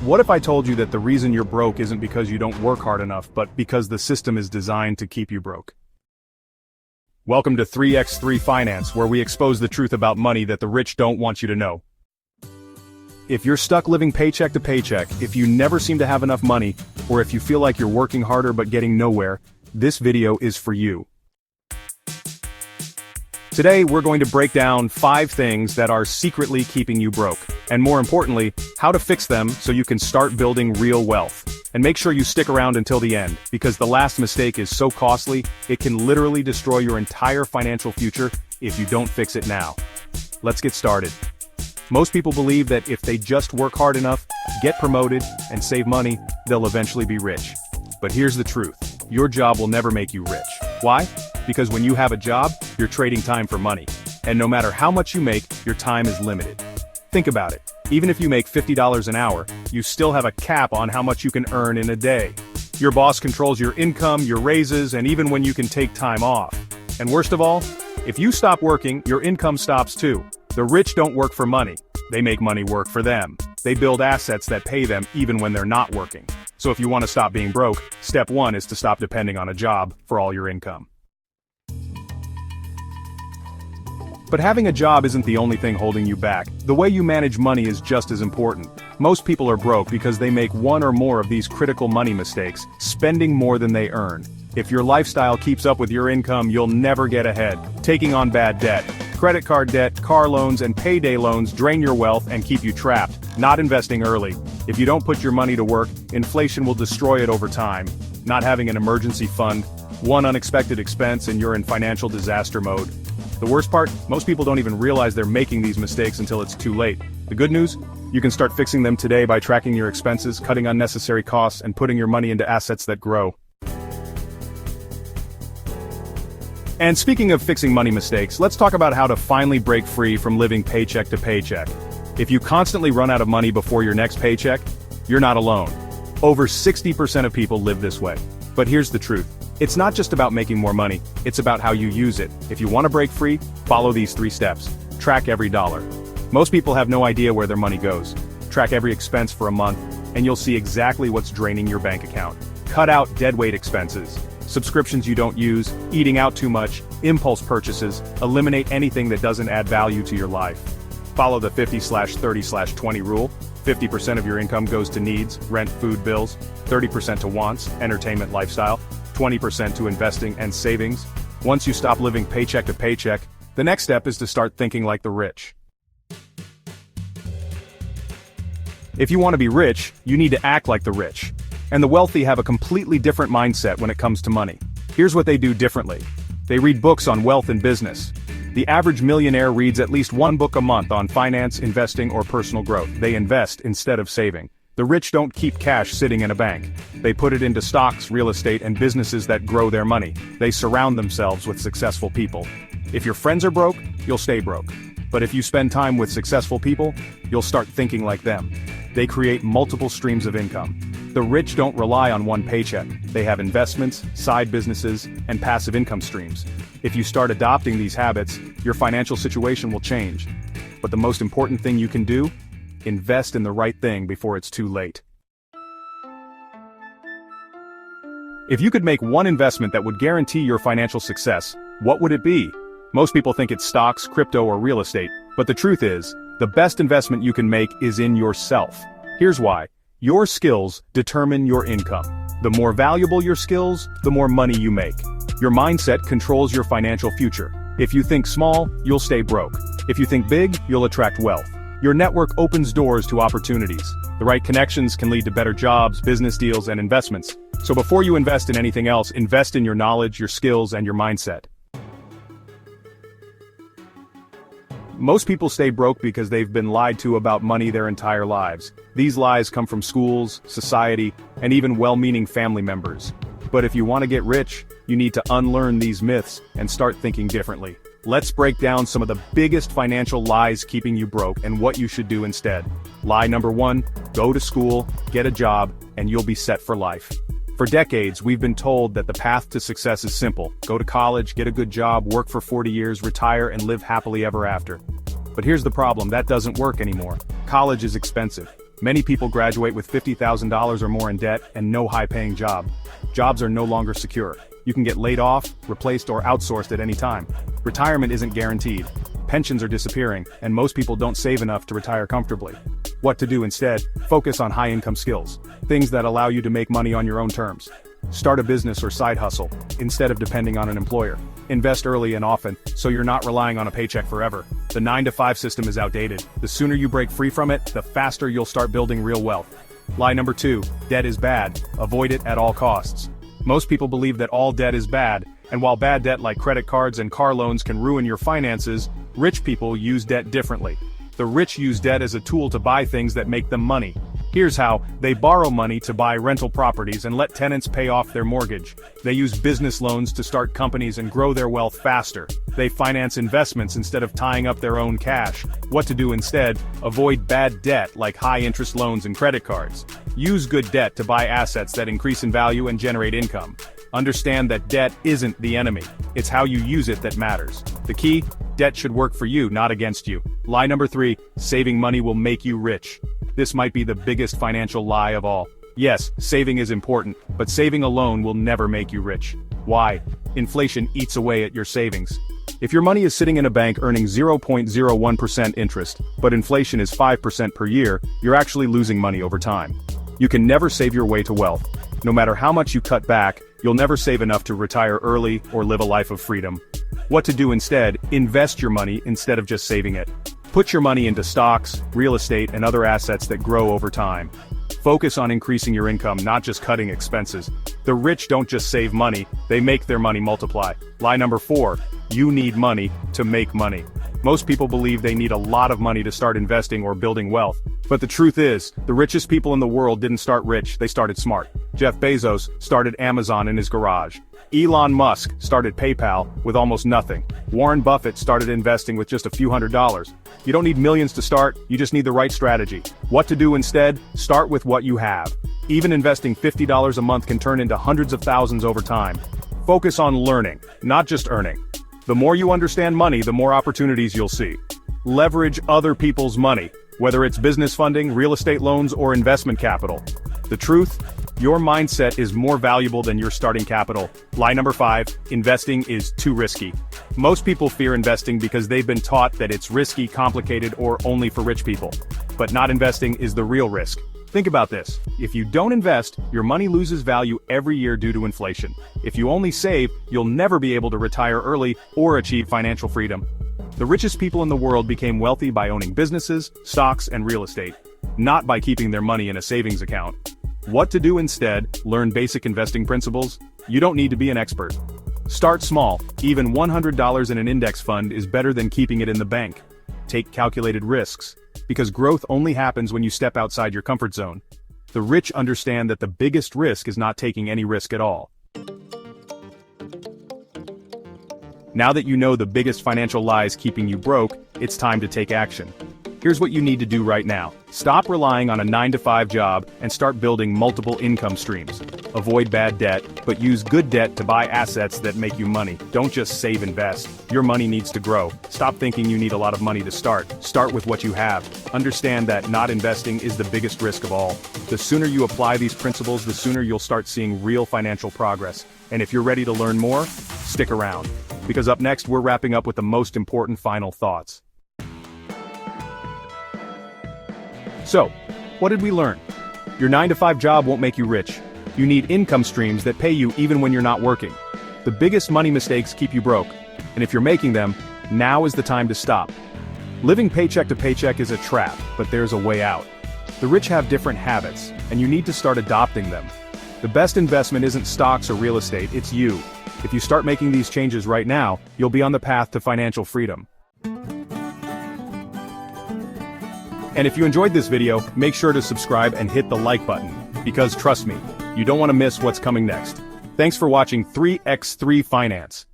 What if I told you that the reason you're broke isn't because you don't work hard enough, but because the system is designed to keep you broke? Welcome to 3x3 Finance, where we expose the truth about money that the rich don't want you to know. If you're stuck living paycheck to paycheck, if you never seem to have enough money, or if you feel like you're working harder but getting nowhere, this video is for you. Today, we're going to break down 5 things that are secretly keeping you broke, and more importantly, how to fix them so you can start building real wealth. And make sure you stick around until the end, because the last mistake is so costly, it can literally destroy your entire financial future if you don't fix it now. Let's get started. Most people believe that if they just work hard enough, get promoted, and save money, they'll eventually be rich. But here's the truth. Your job will never make you rich. Why? Because when you have a job, you're trading time for money. And no matter how much you make, your time is limited. Think about it. Even if you make $50 an hour, you still have a cap on how much you can earn in a day. Your boss controls your income, your raises, and even when you can take time off. And worst of all, if you stop working, your income stops too. The rich don't work for money. They make money work for them. They build assets that pay them even when they're not working. So if you want to stop being broke, step 1 is to stop depending on a job for all your income. But having a job isn't the only thing holding you back. The way you manage money is just as important. Most people are broke because they make one or more of these critical money mistakes, spending more than they earn. If your lifestyle keeps up with your income, you'll never get ahead. Taking on bad debt, credit card debt, car loans, and payday loans drain your wealth and keep you trapped. Not investing early. If you don't put your money to work, inflation will destroy it over time. Not having an emergency fund, one unexpected expense, and you're in financial disaster mode. The worst part, most people don't even realize they're making these mistakes until it's too late. The good news? You can start fixing them today by tracking your expenses, cutting unnecessary costs, and putting your money into assets that grow. And speaking of fixing money mistakes, let's talk about how to finally break free from living paycheck to paycheck. If you constantly run out of money before your next paycheck, you're not alone. Over 60% of people live this way. But here's the truth. It's not just about making more money, it's about how you use it. If you want to break free, follow these 3 steps. Track every dollar. Most people have no idea where their money goes. Track every expense for a month, and you'll see exactly what's draining your bank account. Cut out deadweight expenses. Subscriptions you don't use, eating out too much, impulse purchases. Eliminate anything that doesn't add value to your life. Follow the 50/30/20 rule. 50% of your income goes to needs, rent, food bills, 30% to wants, entertainment, lifestyle, 20% to investing and savings. Once you stop living paycheck to paycheck, the next step is to start thinking like the rich. If you want to be rich, you need to act like the rich. And the wealthy have a completely different mindset when it comes to money. Here's what they do differently. They read books on wealth and business. The average millionaire reads at least 1 book a month on finance, investing, or personal growth. They invest instead of saving. The rich don't keep cash sitting in a bank. They put it into stocks, real estate, and businesses that grow their money. They surround themselves with successful people. If your friends are broke, you'll stay broke. But if you spend time with successful people, you'll start thinking like them. They create multiple streams of income. The rich don't rely on one paycheck. They have investments, side businesses, and passive income streams. If you start adopting these habits, your financial situation will change. But the most important thing you can do? Invest in the right thing before it's too late. If you could make one investment that would guarantee your financial success, what would it be? Most people think it's stocks, crypto, or real estate, but the truth is, the best investment you can make is in yourself. Here's why. Your skills determine your income. The more valuable your skills, the more money you make. Your mindset controls your financial future. If you think small, you'll stay broke. If you think big, you'll attract wealth. Your network opens doors to opportunities. The right connections can lead to better jobs, business deals, and investments. So before you invest in anything else, invest in your knowledge, your skills, and your mindset. Most people stay broke because they've been lied to about money their entire lives. These lies come from schools, society, and even well-meaning family members. But if you want to get rich, you need to unlearn these myths and start thinking differently. Let's break down some of the biggest financial lies keeping you broke and what you should do instead. Lie number 1, go to school, get a job, and you'll be set for life. For decades, we've been told that the path to success is simple. Go to college, get a good job, work for 40 years, retire, and live happily ever after. But here's the problem, that doesn't work anymore. College is expensive. Many people graduate with $50,000 or more in debt and no high-paying job. Jobs are no longer secure. You can get laid off, replaced, or outsourced at any time. Retirement isn't guaranteed. Pensions are disappearing, and most people don't save enough to retire comfortably. What to do instead? Focus on high-income skills. Things that allow you to make money on your own terms. Start a business or side hustle, instead of depending on an employer. Invest early and often, so you're not relying on a paycheck forever. The 9-to-5 system is outdated. The sooner you break free from it, the faster you'll start building real wealth. Lie number 2, debt is bad. Avoid it at all costs. Most people believe that all debt is bad, and while bad debt like credit cards and car loans can ruin your finances, rich people use debt differently. The rich use debt as a tool to buy things that make them money. Here's how: they borrow money to buy rental properties and let tenants pay off their mortgage. They use business loans to start companies and grow their wealth faster. They finance investments instead of tying up their own cash. What to do instead? Avoid bad debt like high-interest loans and credit cards. Use good debt to buy assets that increase in value and generate income. Understand that debt isn't the enemy. It's how you use it that matters. The key: debt should work for you, not against you. Lie number 3, saving money will make you rich. This might be the biggest financial lie of all. Yes, saving is important, but saving alone will never make you rich. Why? Inflation eats away at your savings. If your money is sitting in a bank earning 0.01% interest, but inflation is 5% per year, you're actually losing money over time. You can never save your way to wealth. No matter how much you cut back, you'll never save enough to retire early or live a life of freedom. What to do instead? Invest your money instead of just saving it. Put your money into stocks, real estate, and other assets that grow over time. Focus on increasing your income, not just cutting expenses. The rich don't just save money, they make their money multiply. Lie number 4, you need money to make money. Most people believe they need a lot of money to start investing or building wealth. But the truth is, the richest people in the world didn't start rich, they started smart. Jeff Bezos started Amazon in his garage. Elon Musk started PayPal with almost nothing. Warren Buffett started investing with just a few $100s. You don't need millions to start, you just need the right strategy. What to do instead? Start with what you have. Even investing $50 a month can turn into hundreds of thousands over time. Focus on learning, not just earning. The more you understand money, the more opportunities you'll see. Leverage other people's money, whether it's business funding, real estate loans, or investment capital. The truth? Your mindset is more valuable than your starting capital. Lie number 5, investing is too risky. Most people fear investing because they've been taught that it's risky, complicated, or only for rich people. But not investing is the real risk. Think about this. If you don't invest, your money loses value every year due to inflation. If you only save, you'll never be able to retire early or achieve financial freedom. The richest people in the world became wealthy by owning businesses, stocks, and real estate, not by keeping their money in a savings account. What to do instead? Learn basic investing principles. You don't need to be an expert. Start small. Even $100 in an index fund is better than keeping it in the bank. Take calculated risks, because growth only happens when you step outside your comfort zone. The rich understand that the biggest risk is not taking any risk at all. Now that you know the biggest financial lies keeping you broke, it's time to take action. Here's what you need to do right now. Stop relying on a 9-to-5 job and start building multiple income streams. Avoid bad debt, but use good debt to buy assets that make you money. Don't just save, invest. Your money needs to grow. Stop thinking you need a lot of money to start. Start with what you have. Understand that not investing is the biggest risk of all. The sooner you apply these principles, the sooner you'll start seeing real financial progress. And if you're ready to learn more, stick around. Because up next, we're wrapping up with the most important final thoughts. So, what did we learn? Your 9-to-5 job won't make you rich. You need income streams that pay you even when you're not working. The biggest money mistakes keep you broke. And if you're making them, now is the time to stop. Living paycheck to paycheck is a trap, but there's a way out. The rich have different habits, and you need to start adopting them. The best investment isn't stocks or real estate, it's you. If you start making these changes right now, you'll be on the path to financial freedom. And if you enjoyed this video, make sure to subscribe and hit the like button, because trust me, you don't want to miss what's coming next. Thanks for watching 3x3 Finance.